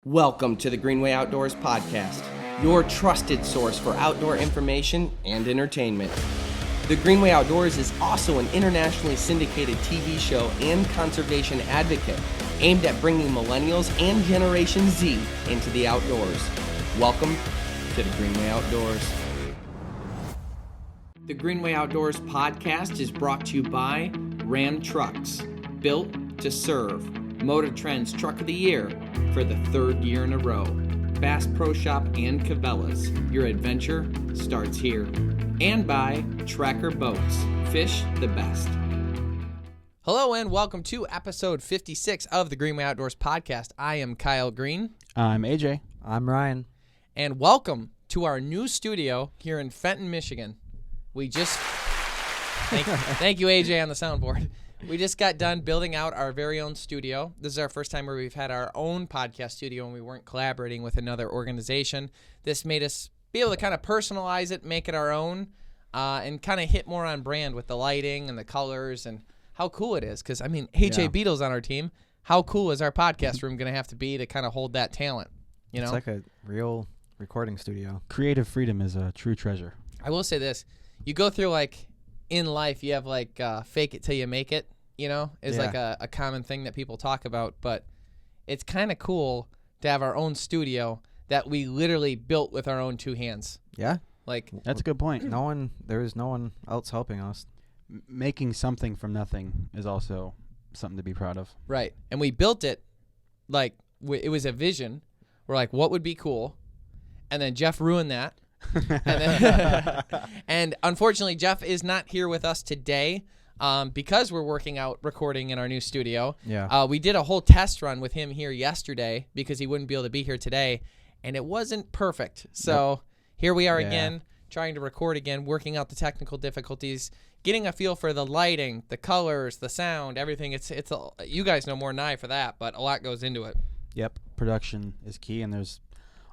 Welcome to the Greenway Outdoors Podcast, your trusted source for outdoor information and entertainment. The Greenway Outdoors is also an internationally syndicated TV show and conservation advocate aimed at bringing millennials and Generation Z into the outdoors. Welcome to the Greenway Outdoors. The Greenway Outdoors Podcast is brought to you by Ram Trucks, built to serve. Motor Trend's Truck of the Year for the third year in a row. Bass Pro Shop and Cabela's. Your adventure starts here. And by Tracker Boats. Fish the best. Hello and welcome to episode 56 of the Greenway Outdoors Podcast. I am Kyle Green. I'm AJ. I'm Ryan. And welcome to our new studio here in Fenton, Michigan. We just... Thank you, AJ, on the soundboard. We just got done building out our very own studio. This is our first time where we've had our own podcast studio and we weren't collaborating with another organization. This made us be able to kind of personalize it, make it our own, and kind of hit more on brand with the lighting and the colors and how cool it is. Because, I mean, AJ Beadle's on our team. How cool is our podcast room going to have to be to kind of hold that talent? You know? It's like a real recording studio. Creative freedom is a true treasure. I will say this. You go through, like, in life, you have, like, fake it till you make it. You know, is like a common thing that people talk about, but it's kind of cool to have our own studio that we literally built with our own two hands. Yeah. Like, that's a good point. There is no one else helping us. Making something from nothing is also something to be proud of. Right. And we built it like it was a vision. We're like, what would be cool? And then Jeff ruined that. And unfortunately, Jeff is not here with us today. Because we're working out recording in our new studio. Yeah. We did a whole test run with him here yesterday because he wouldn't be able to be here today, and it wasn't perfect. So here we are again, trying to record again, working out the technical difficulties, getting a feel for the lighting, the colors, the sound, everything. It's you guys know more than I for that, but a lot goes into it. Yep. Production is key, and there's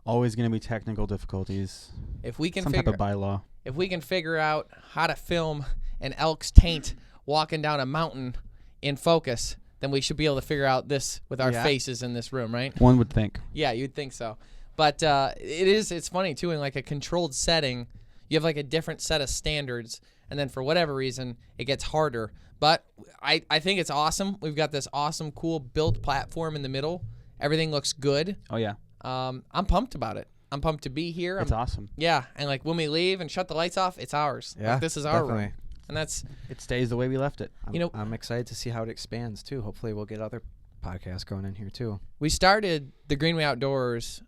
always going to be technical difficulties. If we can some type of bylaw. If we can figure out how to film an elk's taint walking down a mountain in focus, then we should be able to figure out this with our faces in this room, right? One would think. Yeah, you'd think so. But it's funny, too, in like a controlled setting, you have like a different set of standards, and then for whatever reason, it gets harder. But I think it's awesome. We've got this awesome, cool built platform in the middle. Everything looks good. Oh, yeah. I'm pumped about it. I'm pumped to be here. It's awesome. Yeah, and like when we leave and shut the lights off, it's ours. Yeah, like, this is our definitely. room. And it stays the way we left it. I'm excited to see how it expands too. Hopefully we'll get other podcasts going in here too. We started the Greenway Outdoors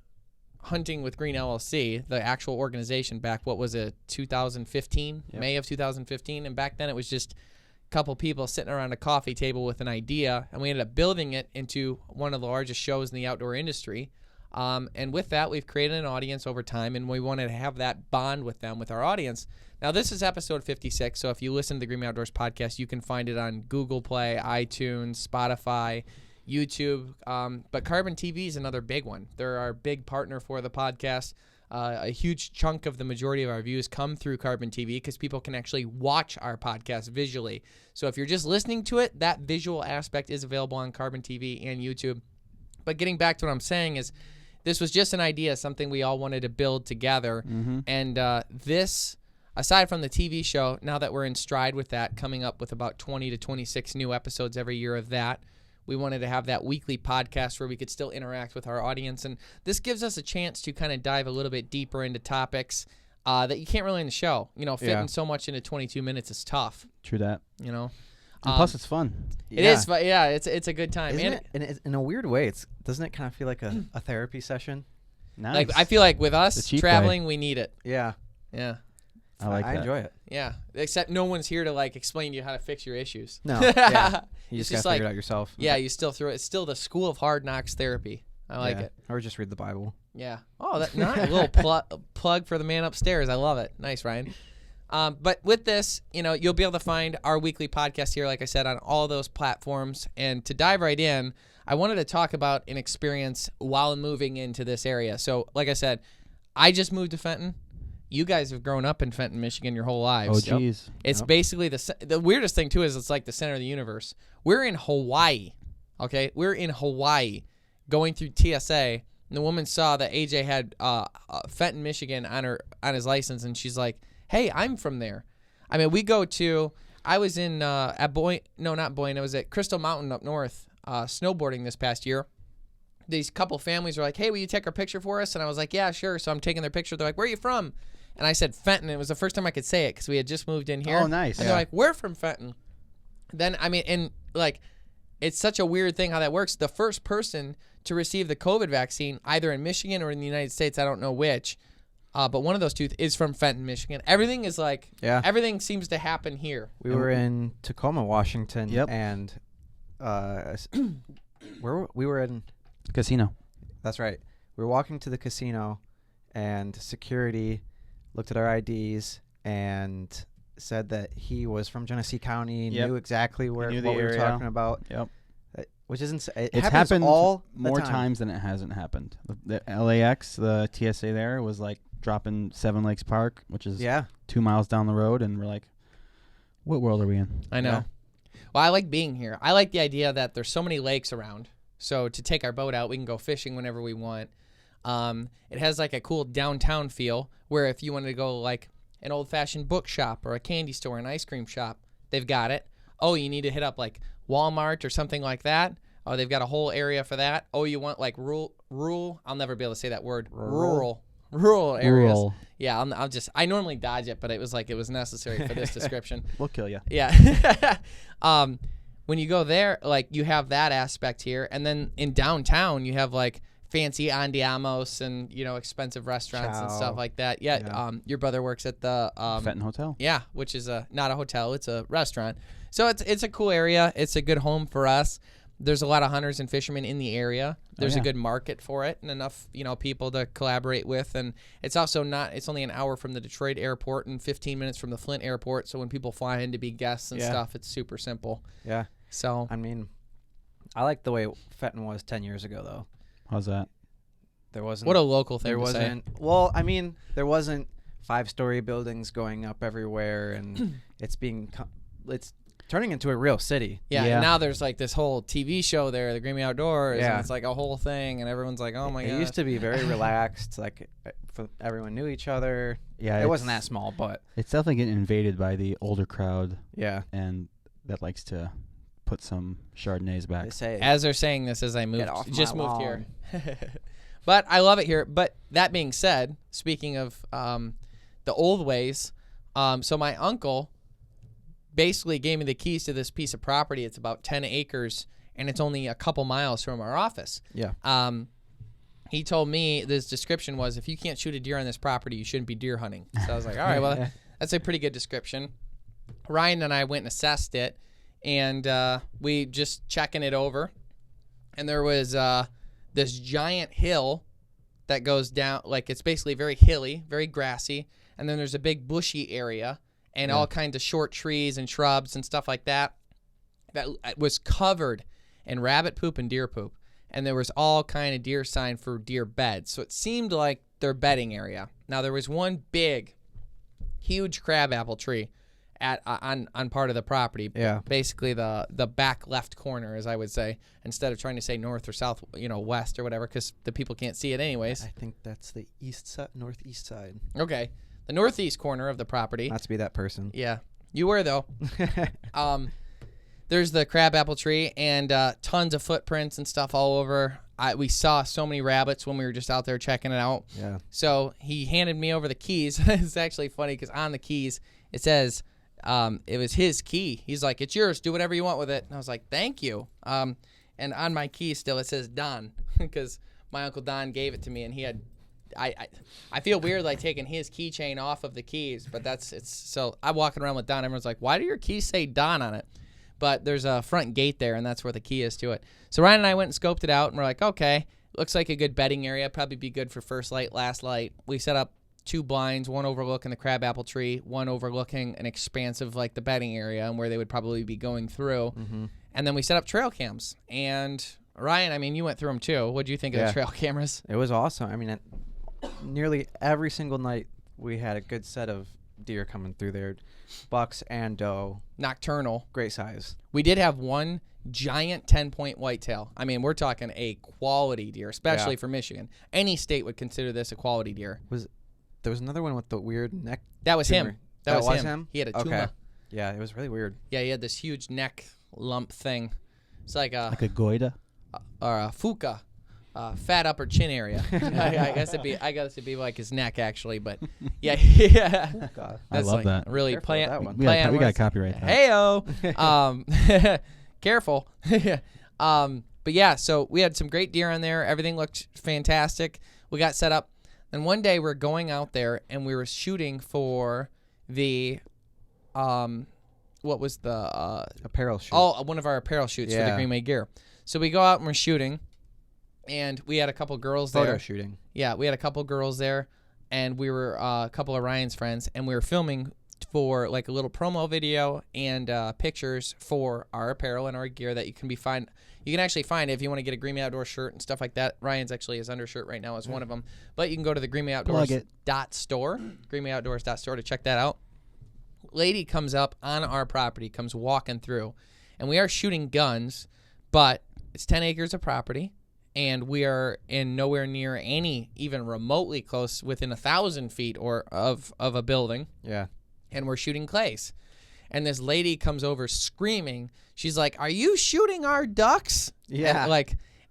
Hunting with Green LLC, the actual organization back, 2015, May of 2015. And back then it was just a couple people sitting around a coffee table with an idea, and we ended up building it into one of the largest shows in the outdoor industry. And with that, we've created an audience over time, and we wanted to have that bond with them, with our audience. Now, this is episode 56, so if you listen to the Greenway Outdoors Podcast, you can find it on Google Play, iTunes, Spotify, YouTube. But Carbon TV is another big one. They're our big partner for the podcast. A huge chunk of the majority of our views come through Carbon TV because people can actually watch our podcast visually. So if you're just listening to it, that visual aspect is available on Carbon TV and YouTube. But getting back to what I'm saying is, this was just an idea, something we all wanted to build together. Mm-hmm. And this, aside from the TV show, now that we're in stride with that, coming up with about 20 to 26 new episodes every year of that, we wanted to have that weekly podcast where we could still interact with our audience. And this gives us a chance to kind of dive a little bit deeper into topics that you can't really in the show. You know, fitting so much into 22 minutes is tough. True that. You know? And plus, it's fun. It is, but it's a good time. Isn't it? In a weird way, doesn't it kind of feel like a therapy session? Nice. Like I feel like with us traveling, we need it. Yeah. Yeah. I enjoy it. Yeah. Except no one's here to like explain to you how to fix your issues. No. Yeah. You just gotta figure it out yourself. Yeah. You still throw it. It's still the School of Hard Knocks therapy. I like it. Or just read the Bible. Yeah. Oh, that not a little plug for the man upstairs. I love it. Nice, Ryan. But with this, you'll be able to find our weekly podcast here, like I said, on all those platforms. And to dive right in, I wanted to talk about an experience while moving into this area. So, like I said, I just moved to Fenton. You guys have grown up in Fenton, Michigan your whole lives. Oh, geez. It's basically the weirdest thing, too, is it's like the center of the universe. We're in Hawaii, okay? We're in Hawaii going through TSA. And the woman saw that AJ had Fenton, Michigan on his license, and she's like, "Hey, I'm from there." I mean, I was in at not Boyne. I was at Crystal Mountain up north snowboarding this past year. These couple families were like, "Hey, will you take our picture for us?" And I was like, "Yeah, sure." So I'm taking their picture. They're like, "Where are you from?" And I said Fenton. It was the first time I could say it because we had just moved in here. Oh, nice. And they're like, "We're from Fenton." Then, I mean, and like, it's such a weird thing how that works. The first person to receive the COVID vaccine, either in Michigan or in the United States, I don't know which, but one of those two is from Fenton, Michigan. Everything is like, everything seems to happen here. We were in Tacoma, Washington, Yep. and we were in Casino. That's right. We were walking to the casino, and security looked at our IDs and said that he was from Genesee County, knew exactly what we were talking about. Yep. Which isn't. It's happened all more times than it hasn't happened. The LAX, the TSA there was like dropping Seven Lakes Park, which is 2 miles down the road, and we're like, what world are we in? I know. Yeah. Well, I like being here. I like the idea that there's so many lakes around. So to take our boat out, we can go fishing whenever we want. It has like a cool downtown feel where if you wanted to go like an old-fashioned bookshop or a candy store, an ice cream shop, they've got it. Oh, you need to hit up like Walmart or something like that. Oh, they've got a whole area for that. Oh, you want like rural? I'll never be able to say that word. Rural areas. Yeah, I normally dodge it, but it was necessary for this description. We'll kill you. Yeah. When you go there, like you have that aspect here, and then in downtown you have like fancy andiamos and expensive restaurants and stuff like that. Yeah. Your brother works at the Fenton Hotel. Yeah, which is not a hotel, it's a restaurant. So it's a cool area. It's a good home for us. There's a lot of hunters and fishermen in the area. There's a good market for it and enough, people to collaborate with. And it's also it's only an hour from the Detroit airport and 15 minutes from the Flint airport. So when people fly in to be guests and stuff, it's super simple. Yeah. So, I mean, I like the way Fenton was 10 years ago, though. How's that? There wasn't. What a local thing there to wasn't. say. Well, I mean, there wasn't 5-story buildings going up everywhere, and it's turning into a real city. Yeah, and now there's like this whole TV show there, the Green Outdoors, and it's like a whole thing, and everyone's like, oh my god. It used to be very relaxed, like everyone knew each other. Yeah, it wasn't that small, but it's definitely getting invaded by the older crowd. Yeah, and that likes to put some Chardonnays back. As they're saying this, as I moved here. But I love it here. But that being said, speaking of the old ways, so my uncle basically gave me the keys to this piece of property. It's about 10 acres, and it's only a couple miles from our office. Yeah. He told me this description was, if you can't shoot a deer on this property, you shouldn't be deer hunting. So I was like, all right, well, that's a pretty good description. Ryan and I went and assessed it, and we just checking it over. And there was this giant hill that goes down, like it's basically very hilly, very grassy. And then there's a big bushy area and all kinds of short trees and shrubs and stuff like that was covered in rabbit poop and deer poop. And there was all kind of deer sign for deer beds. So it seemed like their bedding area. Now there was one big, huge crabapple tree on part of the property. Yeah. Basically the back left corner, as I would say, instead of trying to say north or south, west or whatever, because the people can't see it anyways. I think that's the northeast side. Okay. The northeast corner of the property. Not to be that person. Yeah. You were, though. There's the crabapple tree and tons of footprints and stuff all over. We saw so many rabbits when we were just out there checking it out. Yeah. So he handed me over the keys. It's actually funny because on the keys it says it was his key. He's like, it's yours. Do whatever you want with it. And I was like, thank you. And on my key still it says Don because my Uncle Don gave it to me, and he had I feel weird like taking his keychain off of the keys, but so I'm walking around with Don. Everyone's like, why do your keys say Don on it? But there's a front gate there, and that's where the key is to it. So Ryan and I went and scoped it out, and we're like, okay, looks like a good bedding area. Probably be good for first light, last light. We set up 2 blinds, one overlooking the crabapple tree, one overlooking an expansive like the bedding area and where they would probably be going through. Mm-hmm. And then we set up trail cams. And Ryan, I mean, you went through them too. What do you think of the trail cameras? It was awesome. I mean, nearly every single night we had a good set of deer coming through there, bucks and doe. Nocturnal. Great size. We did have one giant 10-point whitetail. I mean, we're talking a quality deer, especially for Michigan. Any state would consider this a quality deer. There was another one with the weird neck. That was tumor. him. That was him. He had a tumor. Okay. Yeah, it was really weird. Yeah, he had this huge neck lump thing. It's like a goiter or a fuka, fat upper chin area. I guess it'd be like his neck actually, but yeah. God. I love like that. Really Careful play with that it. one. We got to copyright that. Heyo. Careful. But yeah, so we had some great deer on there. Everything looked fantastic. We got set up. And one day we're going out there and we were shooting for the what was the apparel shoot? Oh, one of our apparel shoots for the Greenway gear. So we go out and we're shooting, and we had a couple girls there. Photo shooting. Yeah, we had a couple girls there, and we were a couple of Ryan's friends, and we were filming for like a little promo video and pictures for our apparel and our gear that you can actually find it if you want to get a Greenway Outdoor shirt and stuff like that. Ryan's actually his undershirt right now is one of them, but you can go to the greenwayoutdoors.store, greenwayoutdoors.store to check that out. Lady comes up on our property, comes walking through, and we are shooting guns, but it's 10 acres of property, and we are in nowhere near any even remotely close within 1,000 feet of a building. Yeah. And we're shooting clays. And this lady comes over screaming. She's like, "Are you shooting our ducks?" Yeah.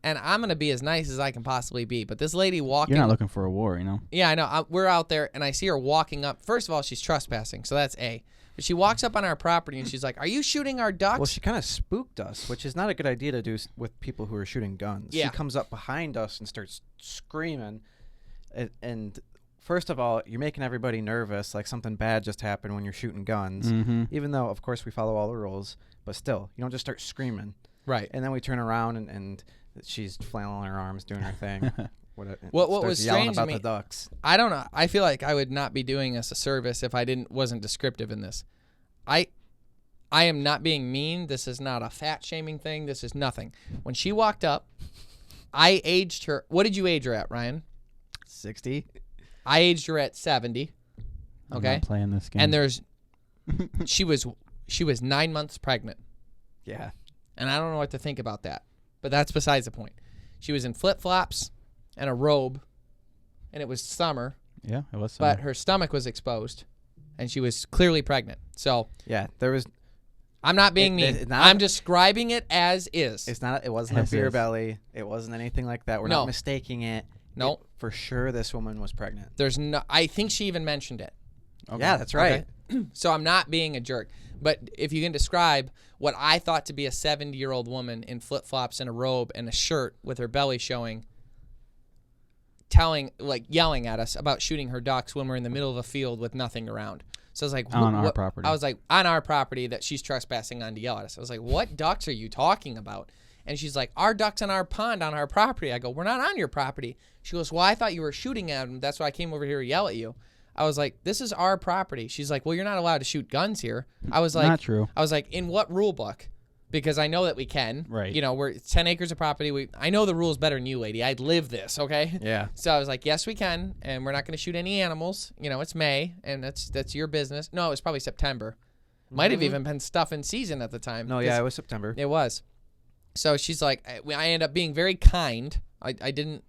And I'm going to be as nice as I can possibly be. But this lady walking. You're not looking for a war, you know? Yeah, I know. We're out there, and I see her walking up. First of all, she's trespassing, so that's A. But she walks up on our property, and she's like, "Are you shooting our ducks?" Well, she kind of spooked us, which is not a good idea to do with people who are shooting guns. Yeah. She comes up behind us and starts screaming. And first of all, you're making everybody nervous, like something bad just happened when you're shooting guns. Mm-hmm. Even though, of course, we follow all the rules. But still, you don't just start screaming. Right. And then we turn around, and she's flailing her arms, doing her thing. What was strange about to me, the ducks. I don't know. I feel like I would not be doing us a service if I wasn't descriptive in this. I am not being mean. This is not a fat shaming thing. This is nothing. When she walked up, I aged her. What did you age her at, Ryan? 60. I aged her at 70. Okay. I'm not playing this game. And she was 9 months pregnant. Yeah. And I don't know what to think about that. But that's besides the point. She was in flip-flops and a robe, and it was summer. Yeah, it was summer. But her stomach was exposed, and she was clearly pregnant. So yeah, there was. I'm not being mean. I'm describing it as is. It's not. It wasn't a beer belly. It wasn't anything like that. We're not mistaking it. No, for sure, this woman was pregnant. There's no. I think she even mentioned it. Okay. Yeah, that's right. Okay. So I'm not being a jerk. But if you can describe what I thought to be a 70-year-old woman in flip-flops and a robe and a shirt with her belly showing, yelling at us about shooting her ducks when we're in the middle of a field with nothing around. So I was like, on our property. I was like, on our property that she's trespassing on to yell at us. I was like, what ducks are you talking about? And she's like, our ducks on our pond on our property. I go, we're not on your property. She goes, well, I thought you were shooting at them. That's why I came over here to yell at you. I was like, this is our property. She's like, well, you're not allowed to shoot guns here. I was like, not true. I was like, in what rule book? Because I know that we can. Right. You know, it's 10 acres of property. I know the rules better than you, lady. I'd live this, okay? Yeah. So I was like, yes, we can, and we're not going to shoot any animals. You know, it's May, and that's your business. No, it was probably September. Might have even been stuff in season at the time. No, yeah, it was September. It was. So she's like, I ended up being very kind. I didn't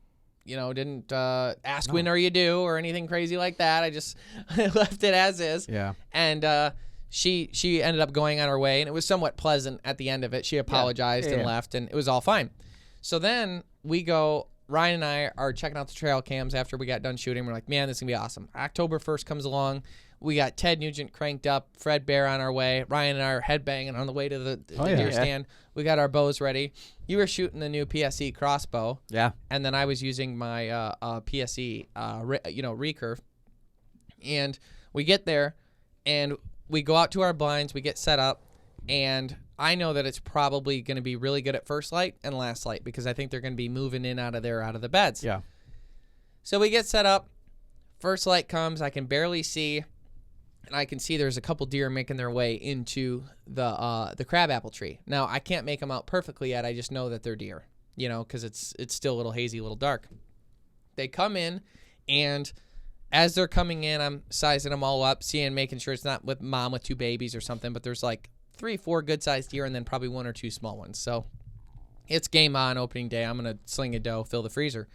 ask when are you due or anything crazy like that. I just left it as is. Yeah. And she ended up going on her way, and it was somewhat pleasant at the end of it. She apologized and left, and it was all fine. So then Ryan and I are checking out the trail cams after we got done shooting. We're like, man, this is going to be awesome. October 1st comes along. We got Ted Nugent cranked up, Fred Bear on our way. Ryan and I are headbanging on the way to the deer stand. We got our bows ready. You were shooting the new PSE crossbow. Yeah. And then I was using my PSE, recurve. And we get there, and we go out to our blinds. We get set up, and I know that it's probably going to be really good at first light and last light because I think they're going to be moving in out of the beds. Yeah. So we get set up. First light comes. I can barely see. And I can see there's a couple deer making their way into the crabapple tree. Now, I can't make them out perfectly yet. I just know that they're deer, because it's still a little hazy, a little dark. They come in, and as they're coming in, I'm sizing them all up, making sure it's not with mom with two babies or something, but there's like 4 good-sized deer and then probably 1 or 2 small ones. So it's game on opening day. I'm going to sling a doe, fill the freezer.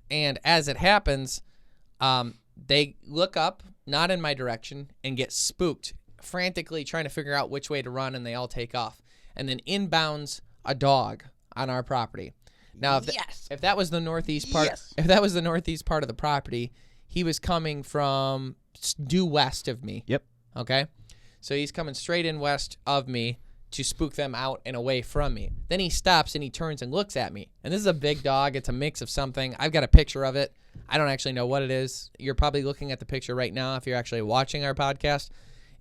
And as it happens, they look up, not in my direction, and get spooked, frantically trying to figure out which way to run, and they all take off. And then inbounds a dog on our property. Now, if that was the northeast part, if that was the northeast part of the property, he was coming from due west of me. Yep. Okay? So he's coming straight in west of me to spook them out and away from me. Then he stops and he turns and looks at me. And this is a big dog. It's a mix of something. I've got a picture of it. I don't actually know what it is. You're probably looking at the picture right now if you're actually watching our podcast.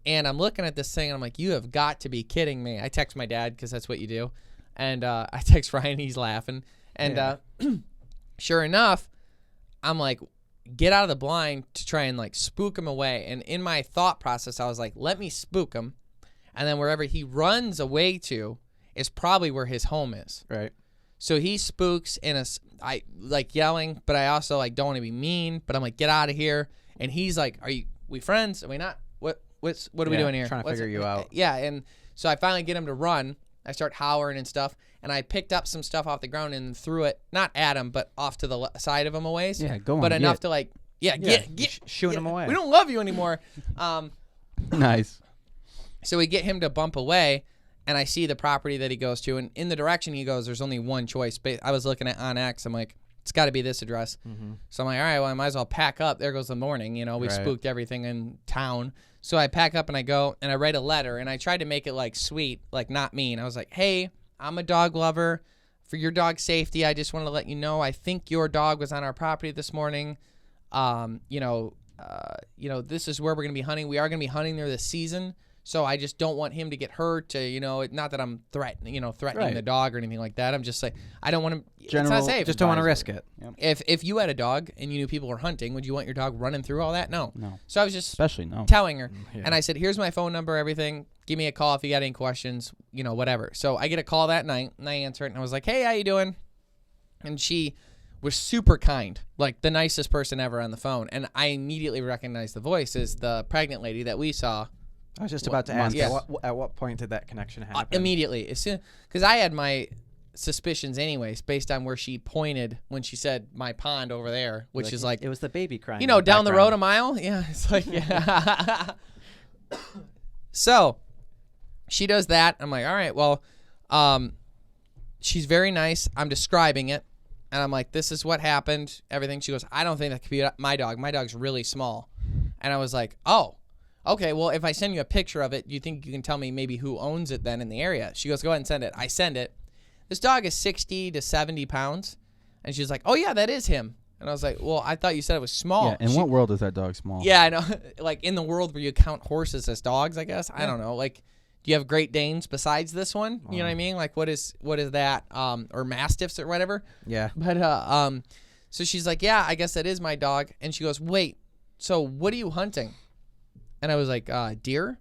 And I'm looking at this thing and I'm like, you have got to be kidding me. I text my dad because that's what you do. And I text Ryan. He's laughing. And sure enough, I'm like, get out of the blind to try and like spook him away. And in my thought process, I was like, let me spook him. And then wherever he runs away to is probably where his home is. Right. So he spooks in I like yelling, but I also like don't want to be mean, but I'm like, get out of here. And he's like, we friends? Are we not? What are we doing here? Trying to figure you out. Yeah. And so I finally get him to run. I start hollering and stuff. And I picked up some stuff off the ground and threw it, not at him, but off to the side of him a ways. Yeah, go on. But enough to like, get shooing him away. We don't love you anymore. Nice. So we get him to bump away, and I see the property that he goes to, and in the direction he goes, there's only one choice. I was looking at on X. I'm like, it's got to be this address. Mm-hmm. So I'm like, all right, well, I might as well pack up. There goes the morning. You know, we spooked everything in town. So I pack up and I go, and I write a letter, and I tried to make it like sweet, like not mean. I was like, hey, I'm a dog lover. For your dog's safety, I just wanted to let you know I think your dog was on our property this morning. This is where we're going to be hunting. We are going to be hunting there this season. So I just don't want him to get hurt. Not that I'm threatening the dog or anything like that. I'm just like, I don't want him. It's not safe. Just don't want to risk it. Yep. If you had a dog and you knew people were hunting, would you want your dog running through all that? No. So I was just telling her, and I said, here's my phone number, everything. Give me a call if you got any questions, whatever. So I get a call that night, and I answer it, and I was like, hey, how you doing? And she was super kind, like the nicest person ever on the phone. And I immediately recognized the voice as the pregnant lady that we saw. I was just about to ask, at what point did that connection happen? Immediately, as soon, because I had my suspicions anyways, based on where she pointed when she said my pond over there, which is like, it was the baby crying. Down the road a mile. Yeah, it's like, yeah. So she does that. I'm like, all right, well, she's very nice. I'm describing it, and I'm like, this is what happened. Everything. She goes, I don't think that could be my dog. My dog's really small. And I was like, oh. Okay, well, if I send you a picture of it, do you think you can tell me maybe who owns it then in the area? She goes, go ahead and send it. I send it. This dog is 60 to 70 pounds. And she's like, oh, yeah, that is him. And I was like, well, I thought you said it was small. Yeah, in what world is that dog small? Yeah, I know. Like, in the world where you count horses as dogs, I guess. Yeah. I don't know. Like, do you have Great Danes besides this one? You know what I mean? Like, what is that? Or Mastiffs or whatever? Yeah. But, so she's like, yeah, I guess that is my dog. And she goes, wait, so what are you hunting? And I was like, deer?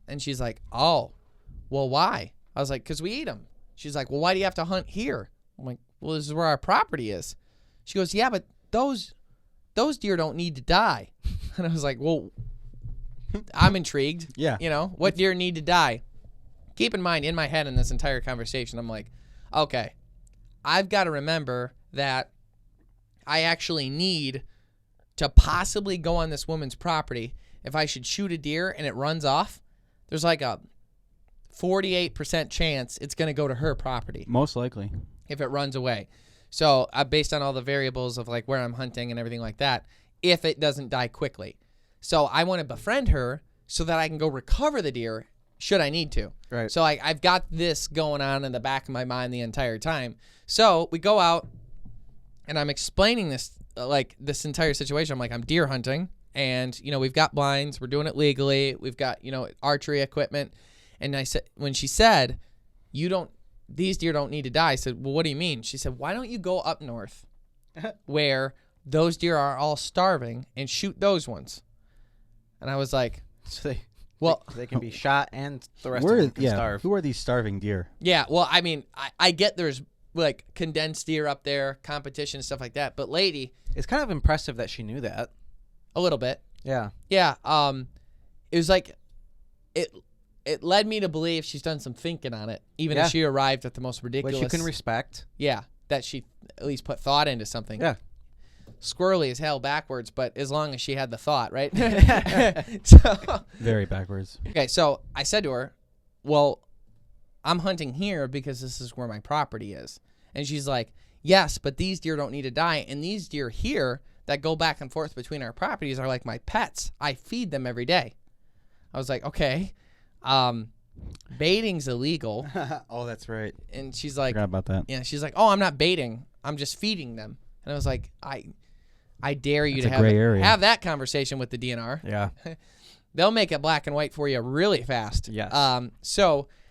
And she's like, oh, well, why? I was like, because we eat them. She's like, well, why do you have to hunt here? I'm like, well, this is where our property is. She goes, yeah, but those deer don't need to die. And I was like, well, I'm intrigued. Yeah. What deer need to die? Keep in mind, in my head in this entire conversation, I'm like, okay, I've got to remember that I actually need to possibly go on this woman's property. If I should shoot a deer and it runs off, there's like a 48% chance it's going to go to her property. Most likely. If it runs away. So based on all the variables of like where I'm hunting and everything like that, if it doesn't die quickly. So I want to befriend her so that I can go recover the deer should I need to. Right. So I've got this going on in the back of my mind the entire time. So we go out and I'm explaining this, this entire situation. I'm like, I'm deer hunting. And, we've got blinds. We're doing it legally. We've got, archery equipment. And I said, when she said, these deer don't need to die. I said, well, what do you mean? She said, why don't you go up north where those deer are all starving and shoot those ones? And I was like, so they can be shot and the rest of them can starve. Who are these starving deer? Yeah. Well, I mean, I get there's like condensed deer up there, competition, stuff like that. But lady, it's kind of impressive that she knew that. A little bit. Yeah. Yeah. It was like, it it led me to believe she's done some thinking on it, even if she arrived at the most ridiculous. Which you can respect. Yeah, that she at least put thought into something. Yeah. Squirrely as hell backwards, but as long as she had the thought, right? So, very backwards. Okay, so I said to her, well, I'm hunting here because this is where my property is. And she's like, yes, but these deer don't need to die. And these deer here that go back and forth between our properties are like my pets. I feed them every day. I was like, okay, baiting's illegal. Oh, that's right. And she's like, forgot about that. Yeah, she's like, oh, I'm not baiting. I'm just feeding them. And I was like, I dare you to have that conversation with the DNR. Yeah. They'll make it black and white for you really fast. Yes.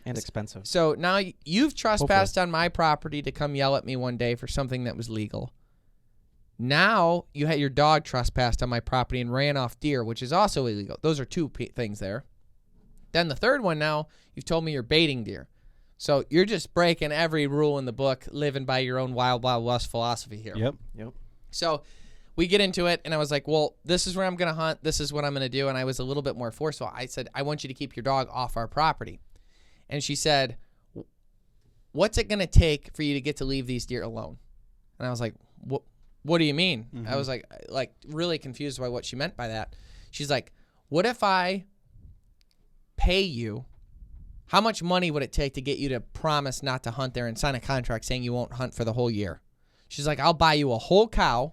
And expensive. So now you've trespassed on my property to come yell at me one day for something that was legal. Now you had your dog trespassed on my property and ran off deer, which is also illegal. Those are two things there. Then the third one, now you've told me you're baiting deer. So you're just breaking every rule in the book, living by your own wild, wild west philosophy here. Yep. So we get into it, and I was like, well, this is where I'm going to hunt. This is what I'm going to do. And I was a little bit more forceful. I said, I want you to keep your dog off our property. And she said, what's it going to take for you to get to leave these deer alone? And I was like, what do you mean? Mm-hmm. I was like really confused by what she meant by that. She's like, what if I pay you? How much money would it take to get you to promise not to hunt there and sign a contract saying you won't hunt for the whole year? She's like, I'll buy you a whole cow,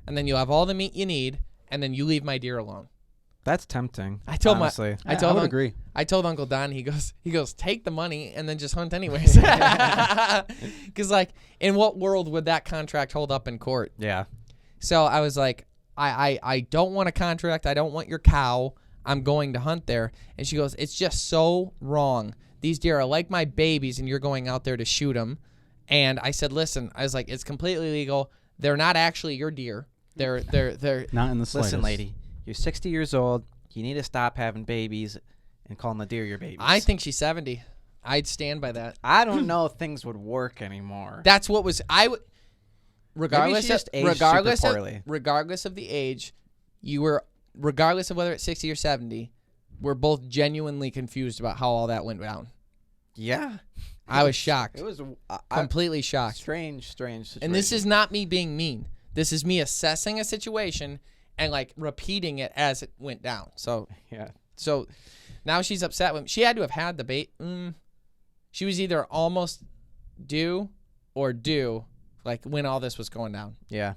and then you'll have all the meat you need, and then you leave my deer alone. That's tempting. I told honestly. I would agree. I told Uncle Don. He goes, take the money and then just hunt anyways. Because like, in what world would that contract hold up in court? Yeah. So I was like, I don't want a contract. I don't want your cow. I'm going to hunt there. And she goes, it's just so wrong. These deer are like my babies, and you're going out there to shoot them. And I said, listen, I was like, it's completely legal. They're not actually your deer. They're not in the slightest. Listen, lady. You're 60 years old. You need to stop having babies and calling the deer your babies. I think she's 70. I'd stand by that. I don't know if things would work anymore. That's what was regardless of the age, you were, regardless of whether it's 60 or 70, we're both genuinely confused about how all that went down. Yeah. I was shocked. It was completely shocked. Strange situation. And this is not me being mean. This is me assessing a situation and like repeating it as it went down. So yeah. So now she's upset with me. She had to have had the bait. She was either almost due or due, like when all this was going down. Yeah.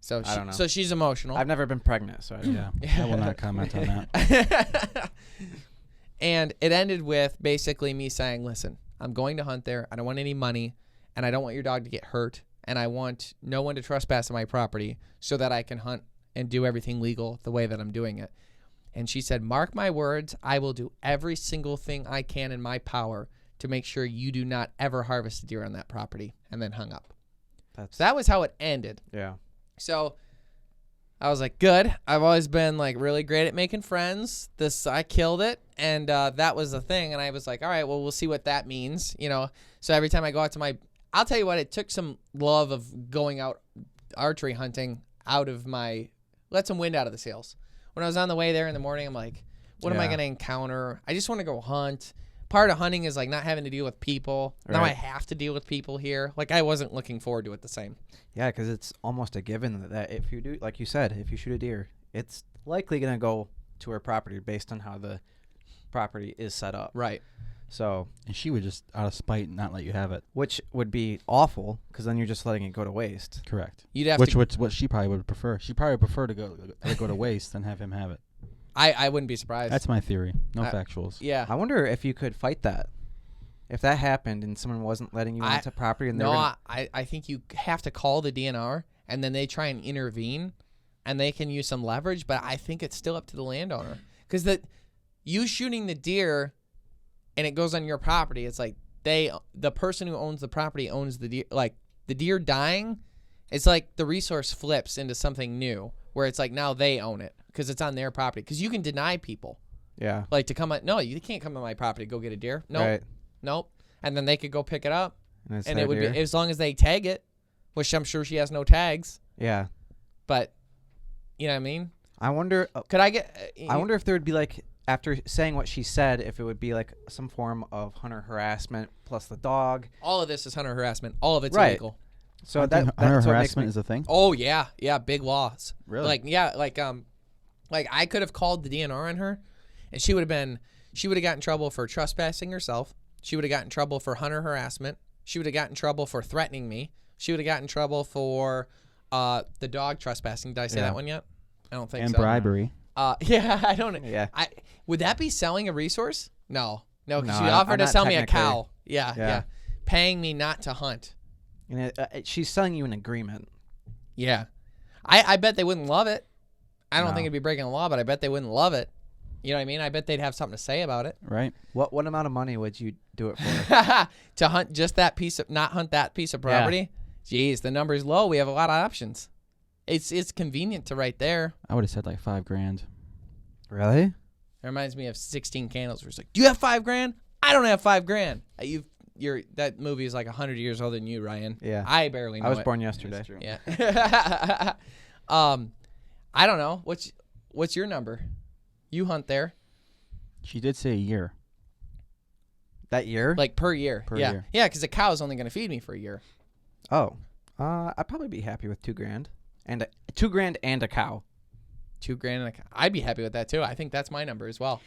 So I don't know. So she's emotional. I've never been pregnant, so I will not comment on that. And it ended with basically me saying, listen, I'm going to hunt there. I don't want any money, and I don't want your dog to get hurt, and I want no one to trespass on my property so that I can hunt and do everything legal the way that I'm doing it. And she said, mark my words, I will do every single thing I can in my power to make sure you do not ever harvest a deer on that property, and then hung up. So that was how it ended. Yeah. So I was like, good. I've always been like really great at making friends. I killed it. And that was the thing. And I was like, all right, well, we'll see what that means. You know, so every time I go out to I'll tell you what, it took some love of going out archery hunting out of let some wind out of the sails. When I was on the way there in the morning, I'm like, what am I going to encounter? I just want to go hunt. Part of hunting is like not having to deal with people. Right. Now I have to deal with people here. Like I wasn't looking forward to it the same. Yeah, because it's almost a given that if you do, like you said, if you shoot a deer, it's likely going to go to her property based on how the property is set up. Right. So. And she would just, out of spite, not let you have it. Which would be awful, because then you're just letting it go to waste. Correct. You'd have what she probably would prefer. She probably would prefer to go to waste than have him have it. I wouldn't be surprised. That's my theory. No factuals. Yeah. I wonder if you could fight that. If that happened and someone wasn't letting you onto property, and I think you have to call the DNR, and then they try and intervene, and they can use some leverage. But I think it's still up to the landowner, because you shooting the deer, and it goes on your property. It's like the person who owns the property owns the deer. Like the deer dying, it's like the resource flips into something new, where it's like now they own it because it's on their property. Because you can deny people. Yeah. Like to come on. No, you can't come on my property to go get a deer. Nope. Right. Nope. And then they could go pick it up. And it would be, as long as they tag it, which I'm sure she has no tags. Yeah. But, you know what I mean? I wonder. Could I get. I wonder if there would be like after saying what she said, if it would be like some form of hunter harassment plus the dog. All of this is hunter harassment. All of it's Right. illegal. So hunter harassment is a thing. Oh yeah, big laws. Really? Like I could have called the DNR on her, and she would have gotten in trouble for trespassing herself. She would have gotten in trouble for hunter harassment. She would have gotten in trouble for threatening me. She would have gotten in trouble for the dog trespassing. Did I say that one yet? I don't think so. And bribery. Yeah, I don't. Yeah. Would that be selling a resource? No, because she I'm offered to not sell me a technically. cow. Yeah, paying me not to hunt. And she's selling you an agreement. Yeah, I bet they wouldn't love it. I don't No. think it'd be breaking the law, but I bet they wouldn't love it. You know what I mean? I bet they'd have something to say about it. Right. What amount of money would you do it for? To hunt just that not hunt that piece of property? Jeez, the number's low. We have a lot of options. It's convenient to right there. I would have said like $5,000. Really? It reminds me of 16 Candles, where it's like, do you have $5,000? I don't have $5,000. That movie is like 100 years older than you, Ryan. Yeah. I barely know I was it. born yesterday. Yeah. I don't know. What's your number? You hunt there. She did say a year. That year? Like per year. Per yeah. year. Yeah, because a cow is only going to feed me for a year. Oh. I'd probably be happy with $2,000 and $2,000 and a cow. $2,000 and a cow. I'd be happy with that too. I think that's my number as well.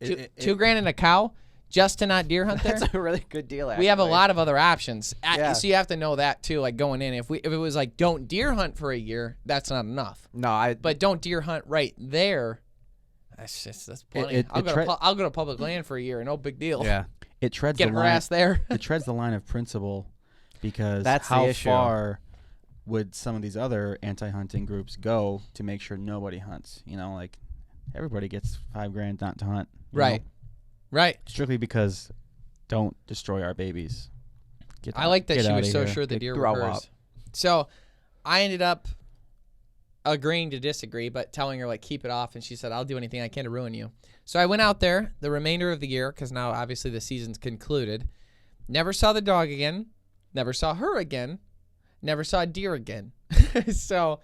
$2,000 and a cow just to not deer hunt there. That's a really good deal. Actually. We have a lot of other options. Yeah. So you have to know that too. Like going in, if it was like don't deer hunt for a year, that's not enough. No, But don't deer hunt right there. That's plenty. I'll go to public land for a year. No big deal. Yeah. It treads Get the harassed line. there. It treads the line of principle, because That's the how issue. far would some of these other anti-hunting groups go to make sure nobody hunts? You know, like everybody gets $5,000 not to hunt. Right. know? Right. Strictly because don't destroy our babies. I like that get she was outta so here. sure the They deer grow were up. hers. So I ended up agreeing to disagree, but telling her like keep it off, and she said I'll do anything I can to ruin you. So I went out there the remainder of the year, because now obviously the season's concluded. Never saw the dog again. Never saw her again. Never saw a deer again. So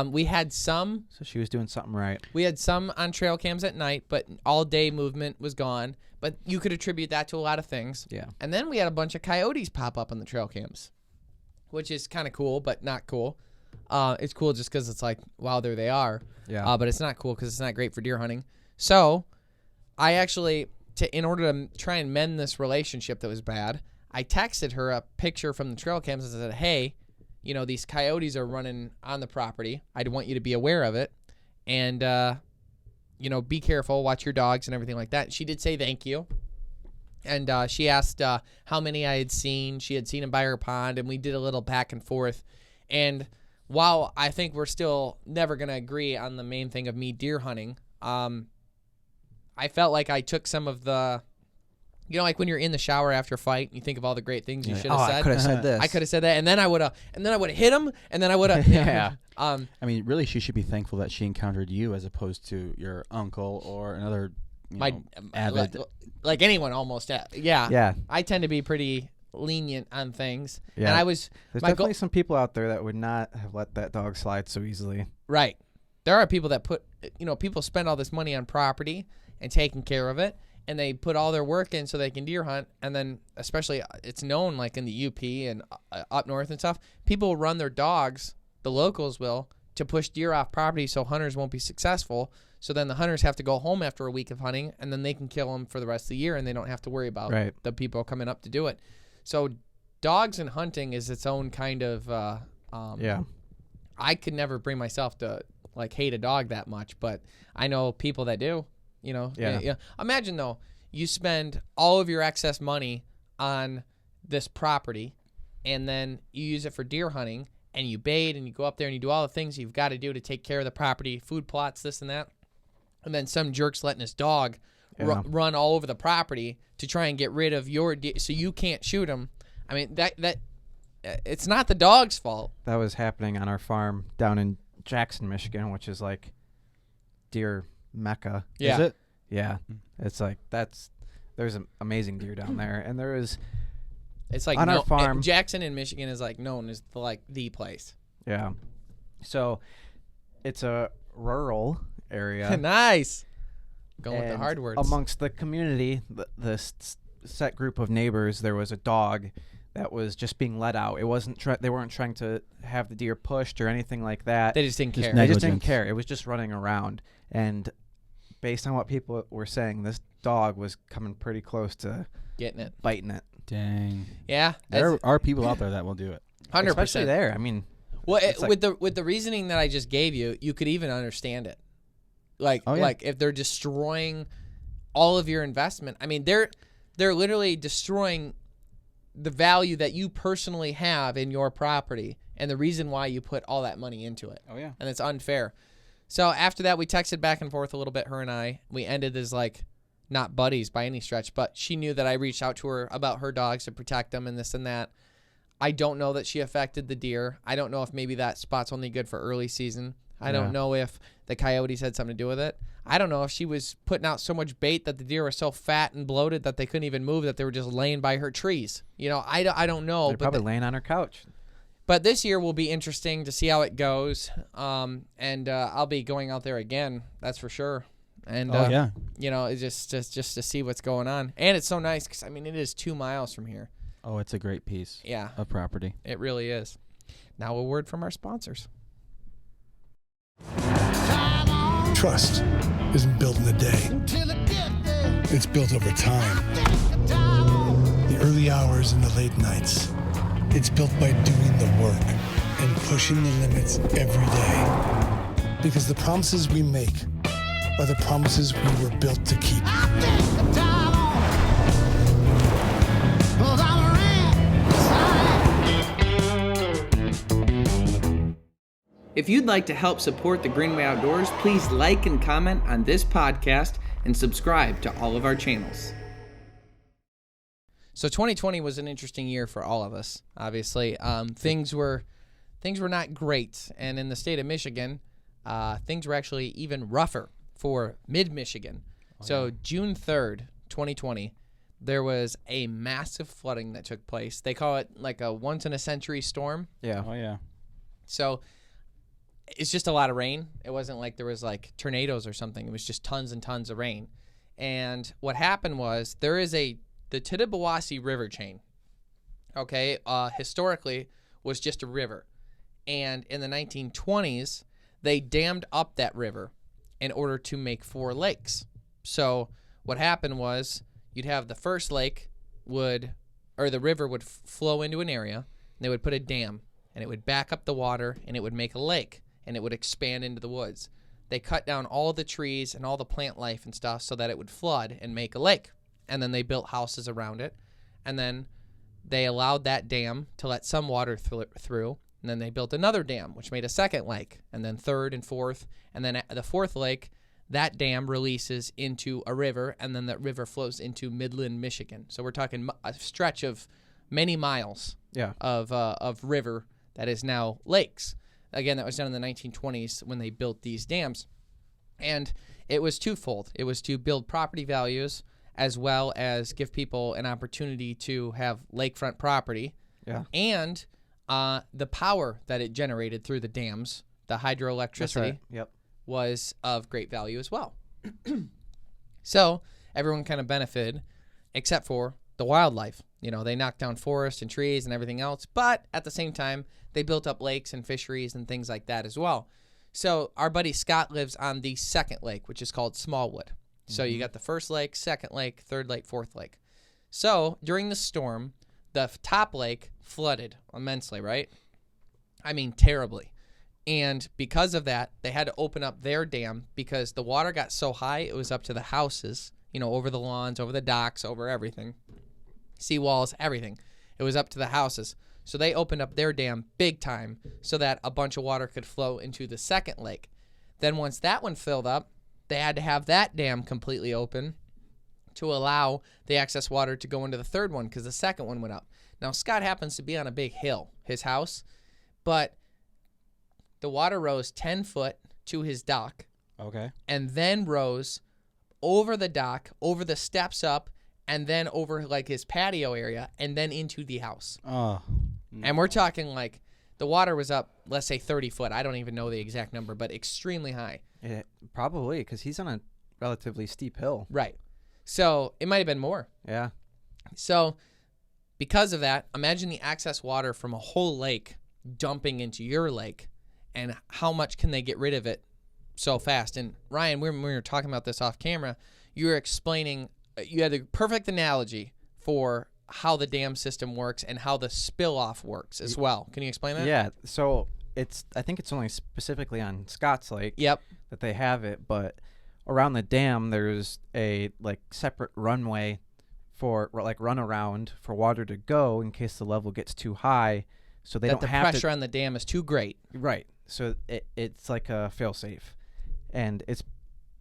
we had some. So she was doing something right. We had some on trail cams at night, but all day movement was gone. But you could attribute that to a lot of things. Yeah. And then we had a bunch of coyotes pop up on the trail cams, which is kind of cool, but not cool. It's cool just because it's like, wow, there they are. Yeah. But it's not cool because it's not great for deer hunting. So I actually, in order to try and mend this relationship that was bad, I texted her a picture from the trail cams and said, hey, you know, these coyotes are running on the property. I'd want you to be aware of it. And, you know, be careful, watch your dogs and everything like that. She did say thank you. And she asked how many I had seen. She had seen them by her pond, and we did a little back and forth. And while I think we're still never going to agree on the main thing of me deer hunting, I felt like I took some of the, you know, like when you're in the shower after a fight, and you think of all the great things you should have said. I could have said this. I could have said that, and then I would have hit him, and then I would have. Yeah. I mean, really, she should be thankful that she encountered you as opposed to your uncle or another avid. Like anyone almost. Yeah. Yeah. I tend to be pretty lenient on things. Yeah. And I was. There's definitely some people out there that would not have let that dog slide so easily. Right. There are people that people spend all this money on property and taking care of it, and they put all their work in so they can deer hunt. And then, especially, it's known like in the UP and up north and stuff, people will run their dogs, the locals will, to push deer off property so hunters won't be successful. So then the hunters have to go home after a week of hunting, and then they can kill them for the rest of the year, and they don't have to worry about the people coming up to do it. So dogs and hunting is its own kind of I could never bring myself to like hate a dog that much, but I know people that do. You know, yeah. Imagine though, you spend all of your excess money on this property, and then you use it for deer hunting, and you bait, and you go up there and you do all the things you've got to do to take care of the property, food plots, this and that, and then some jerk's letting his dog run all over the property to try and get rid of your deer, so you can't shoot him. I mean, that it's not the dog's fault. That was happening on our farm down in Jackson, Michigan, which is like deer Mecca. Yeah. Is it? Yeah. It's like there's an amazing deer down there, and there is. It's like on our farm. Jackson in Michigan is like known as the place. Yeah. So it's a rural area. Nice. Going with the hard words. Amongst the community, the set group of neighbors, there was a dog that was just being let out. It wasn't they weren't trying to have the deer pushed or anything like that. They just didn't care. They just didn't care. It was just running around. And based on what people were saying, this dog was coming pretty close to getting it, biting it. Dang. Yeah. There are people out there that will do it. 100%. Especially there. I mean, well, with the reasoning that I just gave you, you could even understand it. Like if they're destroying all of your investment. I mean, they're literally destroying the value that you personally have in your property and the reason why you put all that money into it. Oh, yeah. And it's unfair. So after that, we texted back and forth a little bit, her and I. We ended as like not buddies by any stretch, but she knew that I reached out to her about her dogs to protect them and this and that. I don't know that she affected the deer. I don't know if maybe that spot's only good for early season. I don't know if the coyotes had something to do with it. I don't know if she was putting out so much bait that the deer were so fat and bloated that they couldn't even move, that they were just laying by her trees. You know, I don't know. They're probably laying on her couch. But this year will be interesting to see how it goes. And I'll be going out there again, that's for sure. And, you know, it's just to see what's going on. And it's so nice because, I mean, it is 2 miles from here. Oh, it's a great piece of property. It really is. Now a word from our sponsors. Trust isn't built in a day. It's built over time. The early hours and the late nights. It's built by doing the work and pushing the limits every day. Because the promises we make are the promises we were built to keep. If you'd like to help support the Greenway Outdoors, please like and comment on this podcast and subscribe to all of our channels. So 2020 was an interesting year for all of us, obviously. Things were not great, and in the state of Michigan, things were actually even rougher for mid-Michigan. June 3rd, 2020, there was a massive flooding that took place. They call it like a once-in-a-century storm. Yeah. Oh, yeah. So it's just a lot of rain. It wasn't like there was like tornadoes or something. It was just tons and tons of rain. And what happened was there is the Tittabawassee River chain, okay, historically was just a river. And in the 1920s, they dammed up that river in order to make 4 lakes. So what happened was you'd have the first lake the river would flow into an area, and they would put a dam, and it would back up the water, and it would make a lake, and it would expand into the woods. They cut down all the trees and all the plant life and stuff so that it would flood and make a lake. And then they built houses around it. And then they allowed that dam to let some water through. And then they built another dam, which made a second lake. And then third and fourth. And then at the fourth lake, that dam releases into a river. And then that river flows into Midland, Michigan. So we're talking a stretch of many miles of river that is now lakes. Again, that was done in the 1920s when they built these dams. And it was twofold. It was to build property values as well as give people an opportunity to have lakefront property. Yeah. And the power that it generated through the dams, the hydroelectricity, was of great value as well. So everyone kind of benefited, except for the wildlife. You know, they knocked down forests and trees and everything else, but at the same time, they built up lakes and fisheries and things like that as well. So our buddy Scott lives on the second lake, which is called Smallwood. So you got the first lake, second lake, third lake, fourth lake. So during the storm, the top lake flooded immensely, right? I mean, terribly. And because of that, they had to open up their dam because the water got so high, it was up to the houses, you know, over the lawns, over the docks, over everything. Seawalls, everything. It was up to the houses. So they opened up their dam big time so that a bunch of water could flow into the second lake. Then once that one filled up, they had to have that dam completely open to allow the excess water to go into the third one because the second one went up. Now, Scott happens to be on a big hill, his house, but the water rose 10 foot to his dock. Okay. And then rose over the dock, over the steps up, and then over like his patio area, and then into the house. Oh. And we're talking like the water was up, let's say 30 foot. I don't even know the exact number, but extremely high. Yeah, probably because he's on relatively steep hill. Right. So it might have been more. Yeah. So because of that, imagine the excess water from a whole lake dumping into your lake, and how much can they get rid of it so fast? And Ryan, when we were talking about this off camera, you were explaining, you had a perfect analogy for how the dam system works and how the spill off works as well. Can you explain that? Yeah. So I think it's only specifically on Scotts Lake that they have it, but around the dam there's a like separate runway for like runaround for water to go in case the level gets too high, so they don't have the pressure on the dam is too great. Right. So it's like a fail-safe, and it's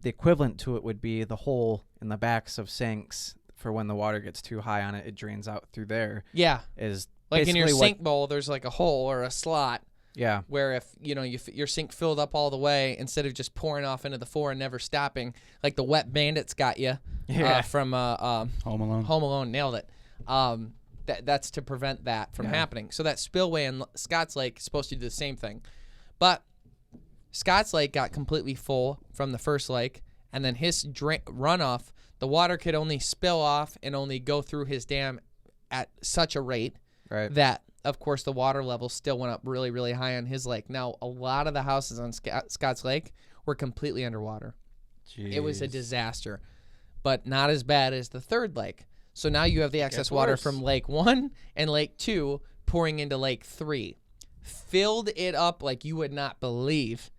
the equivalent to it would be the hole in the backs of sinks for when the water gets too high on it, it drains out through there. Yeah. Is like in your sink bowl, there's like a hole or a slot. Yeah. Where if your sink filled up all the way, instead of just pouring off into the floor and never stopping, like the Wet Bandits got you from Home Alone. Home Alone, nailed it. That's to prevent that from happening. So that spillway in Scotts Lake is supposed to do the same thing, but Scotts Lake got completely full from the first lake, and then his runoff, the water could only spill off and only go through his dam at such a rate that, of course, the water level still went up really, really high on his lake. Now, a lot of the houses on Scotts Lake were completely underwater. Jeez. It was a disaster, but not as bad as the third lake. So now you have the excess water from Lake 1 and Lake 2 pouring into Lake 3. Filled it up like you would not believe.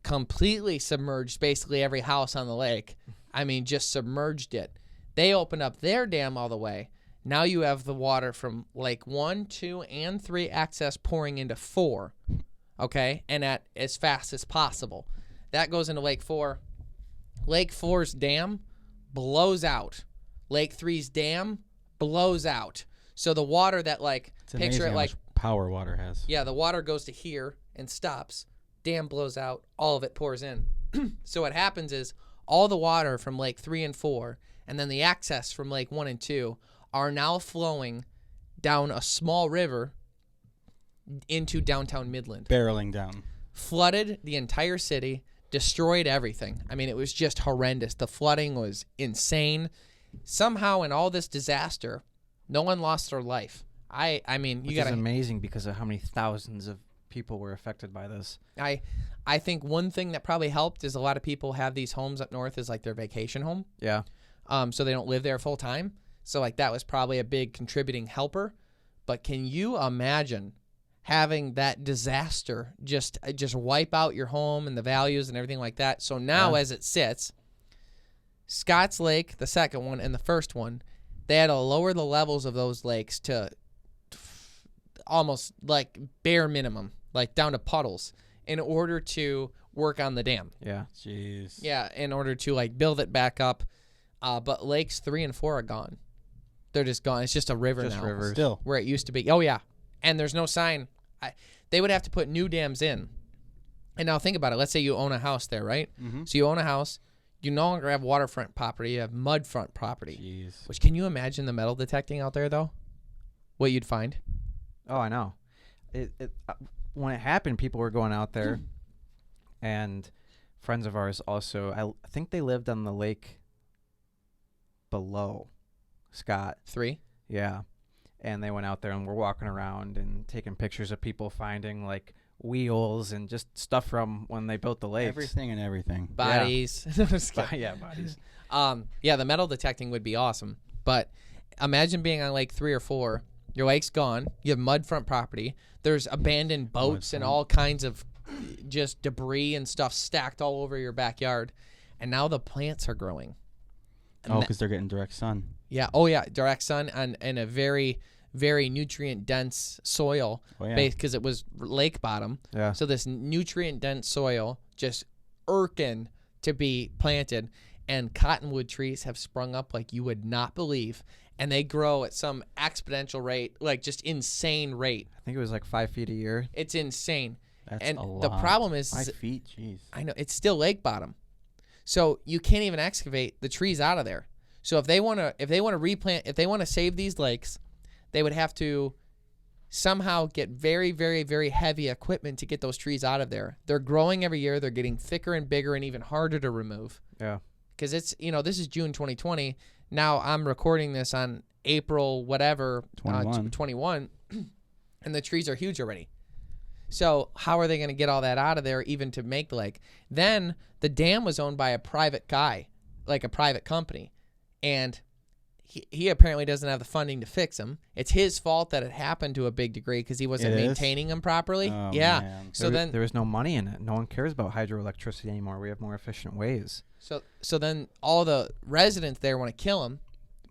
Completely submerged basically every house on the lake. I mean, just submerged it. They opened up their dam all the way. Now you have the water from Lake 1, 2, and 3 access pouring into 4, okay, and at as fast as possible. That goes into Lake 4. Lake 4's dam blows out. Lake 3's dam blows out. So the water that, like, it's picture it like power water has. Yeah, the water goes to here and stops. Dam blows out. All of it pours in. So what happens is all the water from Lake 3 and 4, and then the access from Lake 1 and 2, are now flowing down a small river into downtown Midland. Barreling down. Flooded the entire city, destroyed everything. I mean, it was just horrendous. The flooding was insane. Somehow in all this disaster, no one lost their life. I mean, Which is amazing because of how many thousands of people were affected by this. I think one thing that probably helped is a lot of people have these homes up north as like their vacation home. Yeah. So they don't live there full time. So, like, that was probably a big contributing helper. But can you imagine having that disaster just wipe out your home and the values and everything like that? So now as it sits, Scotts Lake, the second one, and the first one, they had to lower the levels of those lakes to almost, like, bare minimum, like down to puddles, in order to work on the dam. Yeah. Jeez. Yeah, in order to, like, build it back up. But Lakes 3 and 4 are gone. They're just gone. It's just a river now. Rivers. Still. Where it used to be. Oh, yeah. And there's no sign. They would have to put new dams in. And now think about it. Let's say you own a house there, right? Mm-hmm. So you own a house. You no longer have waterfront property. You have mudfront property. Jeez. Which, can you imagine the metal detecting out there, though? What you'd find? Oh, I know. When it happened, people were going out there. And friends of ours also, I think they lived on the lake below Scott. 3? Yeah. And they went out there and were walking around and taking pictures of people finding like wheels and just stuff from when they built the lakes. Everything. Bodies. Yeah, bodies. Yeah, the metal detecting would be awesome. But imagine being on Lake 3 or 4. Your lake's gone. You have mudfront property. There's abandoned boats and all kinds of just debris and stuff stacked all over your backyard. And now the plants are growing. Because they're getting direct sun. Yeah. Oh, yeah. Direct sun and a very, very nutrient-dense soil. Oh, yeah. Because it was lake bottom. Yeah. So this nutrient-dense soil just irking to be planted. And cottonwood trees have sprung up like you would not believe. And they grow at some exponential rate, like just insane rate. I think it was like 5 feet a year. It's insane. That's and a lot. the problem is 5 feet, jeez. I know, it's still lake bottom. So you can't even excavate the trees out of there. So if they want to replant, if they want to save these lakes, they would have to somehow get very, very, very heavy equipment to get those trees out of there. They're growing every year. They're getting thicker and bigger and even harder to remove. Yeah. because it's, this is June 2020. Now I'm recording this on April whatever 21, and the trees are huge already. So how are they going to get all that out of there even to make the lake? Then the dam was owned by a private guy, like a private company, and he apparently doesn't have the funding to fix them. It's his fault that it happened to a big degree because he wasn't maintaining them properly. Oh, yeah. Man. So then there was no money in it. No one cares about hydroelectricity anymore. We have more efficient ways. So then all the residents there want to kill him.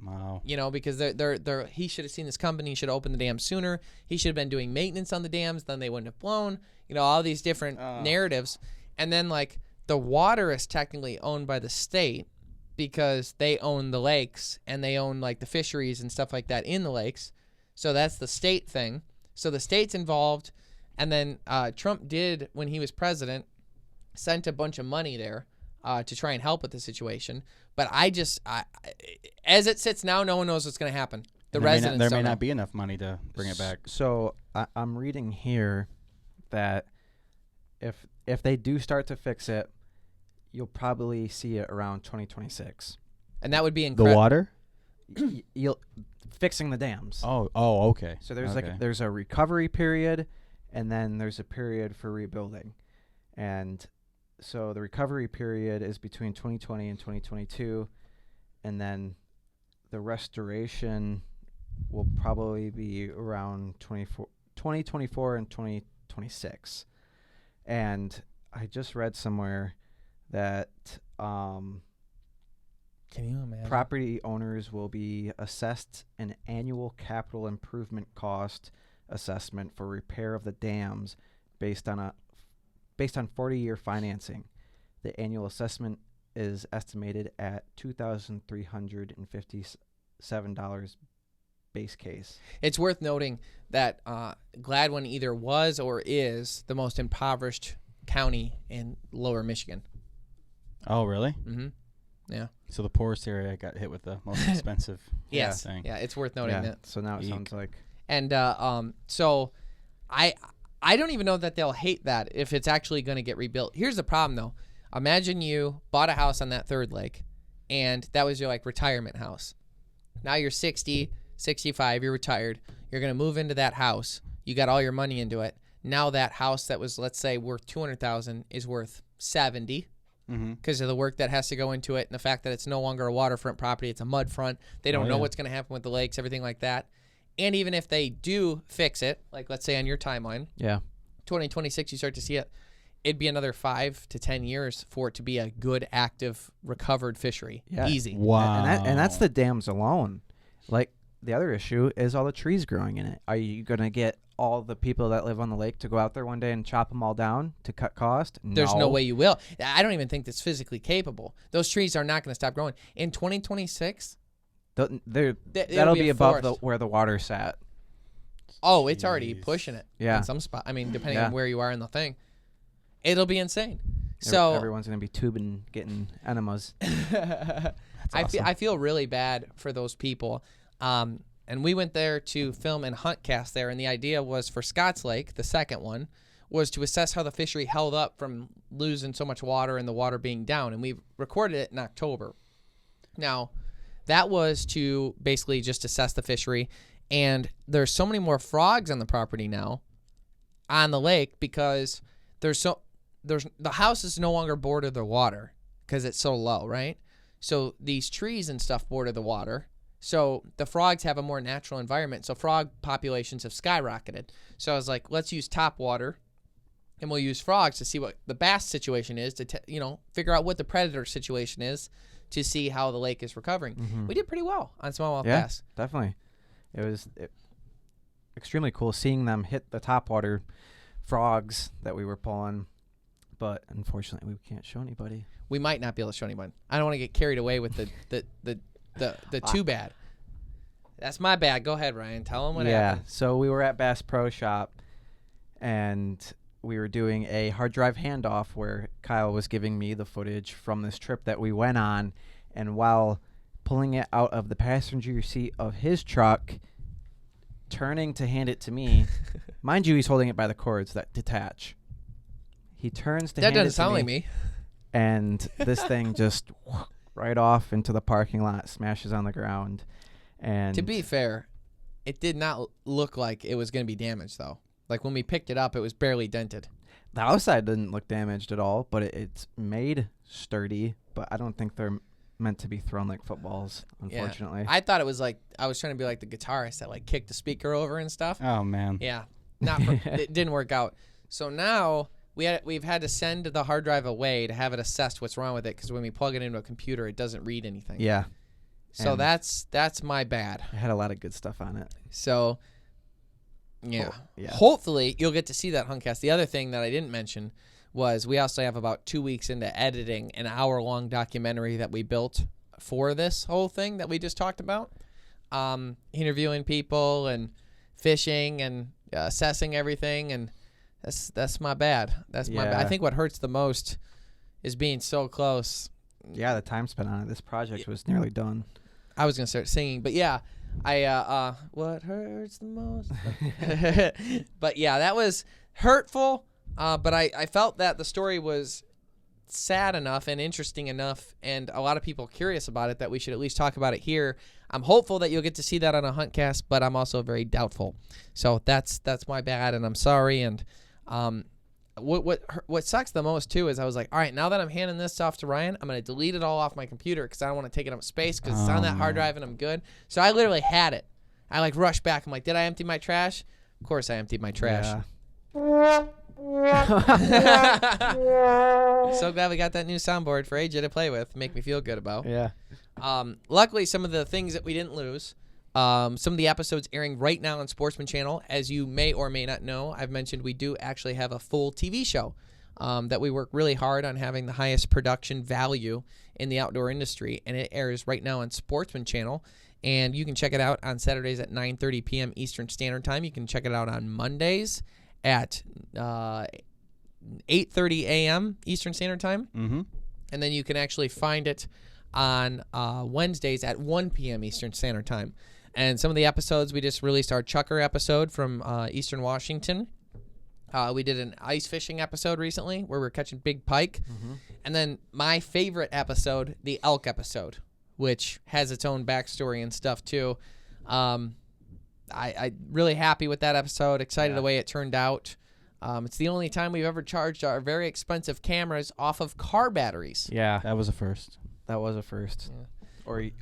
Wow. Because they're he should have seen this company. He should have opened the dam sooner. He should have been doing maintenance on the dams. Then they wouldn't have blown. All these different narratives. And then like the water is technically owned by the state, because they own the lakes and they own like the fisheries and stuff like that in the lakes. So that's the state thing. So the state's involved. And then Trump did, when he was president, sent a bunch of money there to try and help with the situation. But as it sits now, no one knows what's going to happen. The residents there may not be enough money to bring it back. So I'm reading here that if they do start to fix it, you'll probably see it around 2026. And that would be incredible. The water? You'll fixing the dams. Oh, okay. So there's a recovery period, and then there's a period for rebuilding. And so the recovery period is between 2020 and 2022, and then the restoration will probably be around 2024 and 2026. And I just read somewhere that can you imagine? Property owners will be assessed an annual capital improvement cost assessment for repair of the dams based on 40-year financing. The annual assessment is estimated at $2,357 base case. It's worth noting that Gladwin either was or is the most impoverished county in lower Michigan. Oh, really? Mm-hmm. Yeah. So the poorest area got hit with the most expensive thing. Yeah, it's worth noting that. So now it sounds like. And so I don't even know that they'll hate that if it's actually going to get rebuilt. Here's the problem, though. Imagine you bought a house on that third lake, and that was your like retirement house. Now you're 60, 65, you're retired. You're going to move into that house. You got all your money into it. Now that house that was, let's say, worth $200,000 is worth $70,000. Because of the work that has to go into it and the fact that it's no longer a waterfront property, it's a mud front. They don't know what's going to happen with the lakes, everything like that. And even if they do fix it, like let's say on your timeline, 2026, you start to see it, it'd be another 5 to 10 years for it to be a good, active, recovered fishery. Yeah. Easy. Wow. And that's the dams alone. Like the other issue is all the trees growing in it. Are you going to get all the people that live on the lake to go out there one day and chop them all down to cut cost? There's no way you will. I don't even think that's physically capable. Those trees are not going to stop growing. In 2026, that'll be above where the water sat. Oh, it's already pushing it. Yeah. In some spot. I mean, depending on where you are in the thing. It'll be insane. So everyone's going to be tubing, getting enemas. I feel really bad for those people. And we went there to film and hunt cast there, and the idea was for Scotts Lake, the second one, was to assess how the fishery held up from losing so much water and the water being down, and we recorded it in October. Now, that was to basically just assess the fishery, and there's so many more frogs on the property now on the lake because the house is no longer border the water because it's so low, right? So these trees and stuff border the water. So the frogs have a more natural environment. So frog populations have skyrocketed. So I was like, let's use top water, and we'll use frogs to see what the bass situation is, to figure out what the predator situation is, to see how the lake is recovering. Mm-hmm. We did pretty well on smallmouth bass. Definitely. It was extremely cool seeing them hit the topwater frogs that we were pulling. But unfortunately, we can't show anybody. We might not be able to show anybody. I don't want to get carried away with the too bad. That's my bad. Go ahead, Ryan. Tell them what happened. Yeah. So we were at Bass Pro Shop, and we were doing a hard drive handoff where Kyle was giving me the footage from this trip that we went on, and while pulling it out of the passenger seat of his truck, turning to hand it to me, mind you, he's holding it by the cords that detach. He turns to hand it to me. That doesn't sound like me. And this thing just right off into the parking lot, smashes on the ground. And to be fair, it did not look like it was going to be damaged, though. Like, when we picked it up, it was barely dented. The outside didn't look damaged at all, but it's made sturdy. But I don't think they're meant to be thrown like footballs, unfortunately. Yeah. I thought it was like, I was trying to be like the guitarist that like kicked the speaker over and stuff. Oh, man. Yeah. It didn't work out. So now we've had to send the hard drive away to have it assessed what's wrong with it, because when we plug it into a computer, it doesn't read anything. Yeah. So that's my bad. It had a lot of good stuff on it. So, yeah. Yeah. Hopefully, you'll get to see that Huntcast. The other thing that I didn't mention was we also have about 2 weeks into editing an hour-long documentary that we built for this whole thing that we just talked about. Interviewing people and fishing and assessing everything, and that's my bad. That's my bad. I think what hurts the most is being so close. Yeah, the time spent on it. This project was nearly done. I was gonna start singing, but yeah, what hurts the most? But yeah, that was hurtful. But I felt that the story was sad enough and interesting enough, and a lot of people curious about it, that we should at least talk about it here. I'm hopeful that you'll get to see that on a Huntcast, but I'm also very doubtful. So that's my bad, and I'm sorry. And what sucks the most too is I was like, all right, now that I'm handing this off to Ryan, I'm gonna delete it all off my computer because I don't want to take it up space because it's on that hard drive and I'm good. So I literally had it. I like rushed back. I'm like, did I empty my trash? Of course I emptied my trash. Yeah. So glad we got that new soundboard for AJ to play with. Make me feel good about. Yeah. Luckily, some of the things that we didn't lose. Some of the episodes airing right now on Sportsman Channel. As you may or may not know, I've mentioned we do actually have a full TV show that we work really hard on having the highest production value in the outdoor industry, and it airs right now on Sportsman Channel. And you can check it out on Saturdays at 9:30 p.m. Eastern Standard Time. You can check it out on Mondays at 8:30 a.m. Eastern Standard Time. Mm-hmm. And then you can actually find it on Wednesdays at 1 p.m. Eastern Standard Time. And some of the episodes, we just released our Chucker episode from Eastern Washington. We did an ice fishing episode recently where we're catching big pike. Mm-hmm. And then my favorite episode, the elk episode, which has its own backstory and stuff too. I really happy with that episode. Excited the way it turned out. It's the only time we've ever charged our very expensive cameras off of car batteries. Yeah, that was a first. That was a first. Yeah.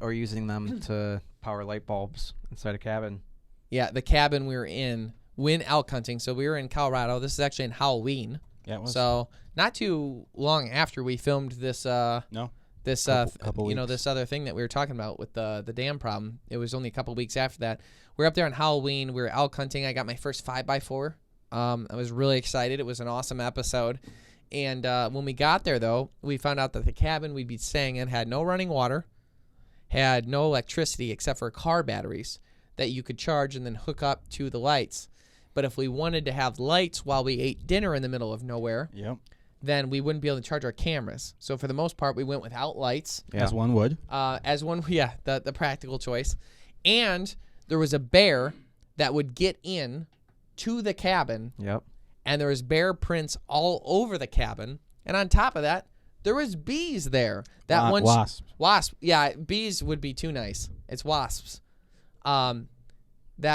Or using them to power light bulbs inside a cabin. Yeah, the cabin we were in when elk hunting. So we were in Colorado. This is actually in Halloween. Yeah, it was. So not too long after we filmed this. This couple this other thing that we were talking about with the dam problem. It was only a couple weeks after that. We were up there on Halloween. We were elk hunting. I got my first 5x4. I was really excited. It was an awesome episode. And when we got there, though, we found out that the cabin we'd be staying in had no running water, had no electricity except for car batteries that you could charge and then hook up to the lights. But if we wanted to have lights while we ate dinner in the middle of nowhere, then we wouldn't be able to charge our cameras. So for the most part, we went without lights. Yeah. As one would. The practical choice. And there was a bear that would get in to the cabin. Yep. And there was bear prints all over the cabin. And on top of that, there was bees there. Wasps. Wasps. Yeah, bees would be too nice. It's wasps. I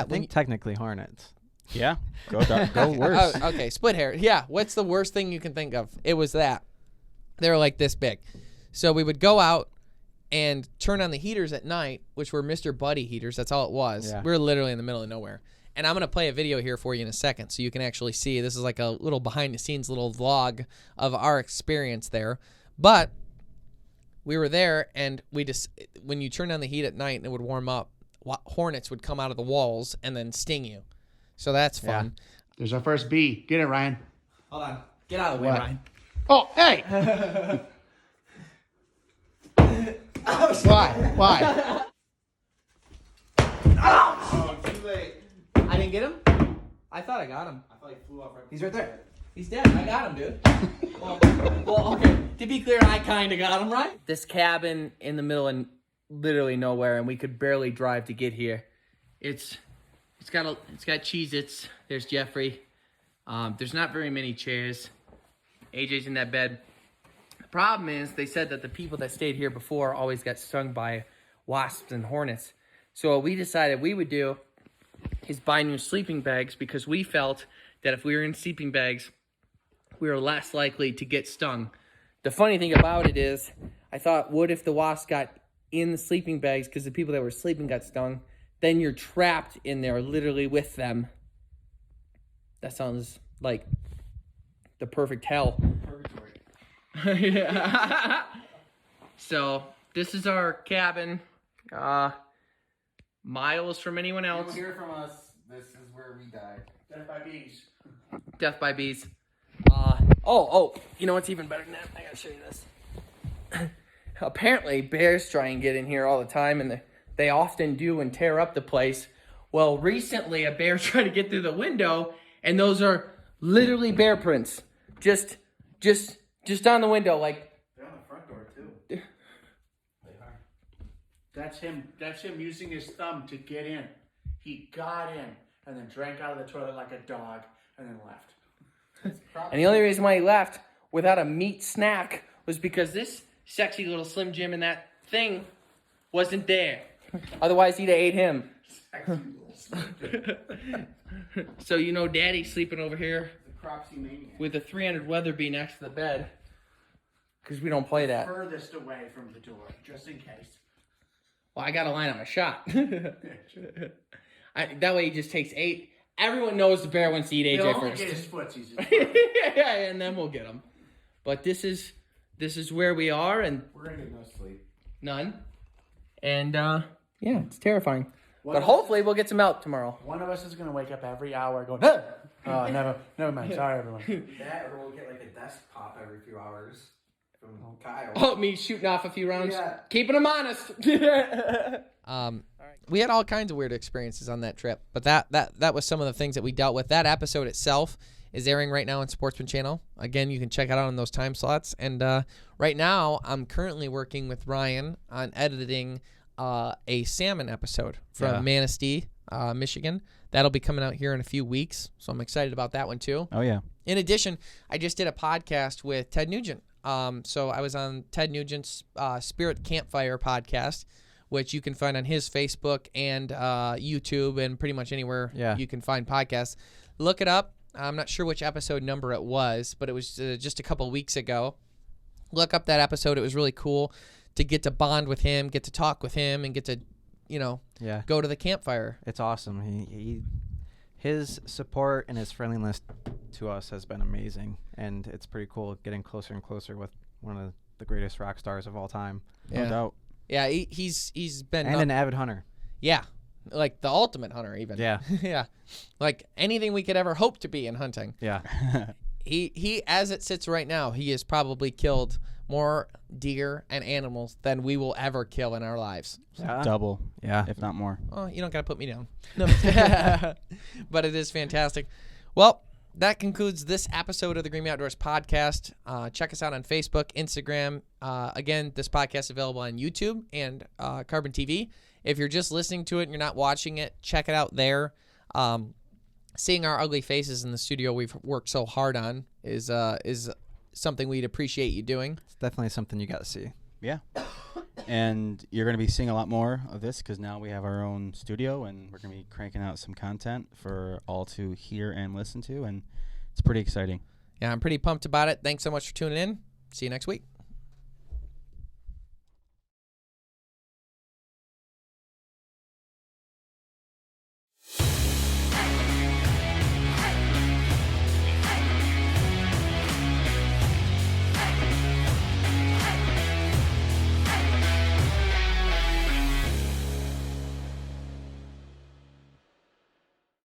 think technically hornets. Yeah. Go worse. Okay, split hair. Yeah, what's the worst thing you can think of? It was that. They were like this big. So we would go out and turn on the heaters at night, which were Mr. Buddy heaters. That's all it was. Yeah. We were literally in the middle of nowhere. And I'm going to play a video here for you in a second so you can actually see. This is like a little behind-the-scenes little vlog of our experience there. But we were there, and we just when you turn on the heat at night and it would warm up, hornets would come out of the walls and then sting you. So that's fun. Yeah. There's our first bee. Get it, Ryan. Hold on. Get out of the way, Ryan. Oh, hey! Why? Oh, too late. I didn't get him? I thought I got him. I thought he flew off right. He's right there. He's dead. I got him, dude. well, okay. To be clear, I kind of got him, right? This cabin in the middle of literally nowhere, and we could barely drive to get here. It's got Cheez-Its. There's Jeffrey. There's not very many chairs. AJ's in that bed. problem is they said that the people that stayed here before always got stung by wasps and hornets. So what we decided we would do is buy new sleeping bags because we felt that if we were in sleeping bags, we were less likely to get stung. The funny thing about it is, I thought, what if the wasp got in the sleeping bags because the people that were sleeping got stung? Then you're trapped in there literally with them. That sounds like the perfect hell. Purgatory. Yeah. So this is our cabin. Miles from anyone else. You'll hear from us. This is where we die. Death by bees. Death by bees. You know what's even better than that? I gotta show you this. Apparently, bears try and get in here all the time, and they often do and tear up the place. Well, recently, a bear tried to get through the window, and those are literally bear prints. Just on the window, like. They're on the front door, too. They are. That's him using his thumb to get in. He got in, and then drank out of the toilet like a dog, and then left. And the only reason why he left without a meat snack was because this sexy little Slim Jim and that thing wasn't there. Otherwise, he'd have ate him. Sexy little Slim Jim. So, Daddy's sleeping over here The Cropsy Maniac. with a 300 Weatherby next to the bed. Because we don't play that. Furthest away from the door, just in case. Well, I got to line up my shot. That way he just takes 8. Everyone knows the bear wants to eat AJ He'll only first. get his footsies. Yeah, and then we'll get him. But this is where we are, and We're going to get no sleep. none. And, it's terrifying. But hopefully we'll get some milk tomorrow. One of us is going to wake up every hour going, oh, never mind. Sorry, everyone. That, or we'll get like a desk pop every few hours from Kyle. Oh, me shooting off a few rounds. Yeah. Keeping them honest. We had all kinds of weird experiences on that trip, but that was some of the things that we dealt with. That episode itself is airing right now on Sportsman Channel. Again, you can check it out on those time slots. And right now, I'm currently working with Ryan on editing a salmon episode from Manistee, Michigan. That'll be coming out here in a few weeks, so I'm excited about that one too. Oh, yeah. In addition, I just did a podcast with Ted Nugent. So I was on Ted Nugent's Spirit Campfire podcast, which you can find on his Facebook and YouTube and pretty much anywhere you can find podcasts. Look it up. I'm not sure which episode number it was, but it was just a couple weeks ago. Look up that episode. It was really cool to get to bond with him, get to talk with him, and get to, go to the campfire. It's awesome. His support and his friendliness to us has been amazing, and it's pretty cool getting closer and closer with one of the greatest rock stars of all time. No doubt. Yeah, he's been an avid hunter. Yeah, like the ultimate hunter, even. Yeah, yeah, like anything we could ever hope to be in hunting. Yeah. He as it sits right now, he has probably killed more deer and animals than we will ever kill in our lives. Yeah. Double. Yeah. If not more. Oh, you don't got to put me down. No. But it is fantastic. Well, that concludes this episode of the Green Outdoors podcast. Check us out on Facebook, Instagram. Again, this podcast is available on YouTube and Carbon TV. If you're just listening to it and you're not watching it, check it out there. Seeing our ugly faces in the studio we've worked so hard on is something we'd appreciate you doing. It's definitely something you got to see. Yeah. And you're going to be seeing a lot more of this because now we have our own studio and we're going to be cranking out some content for all to hear and listen to. And it's pretty exciting. Yeah, I'm pretty pumped about it. Thanks so much for tuning in. See you next week.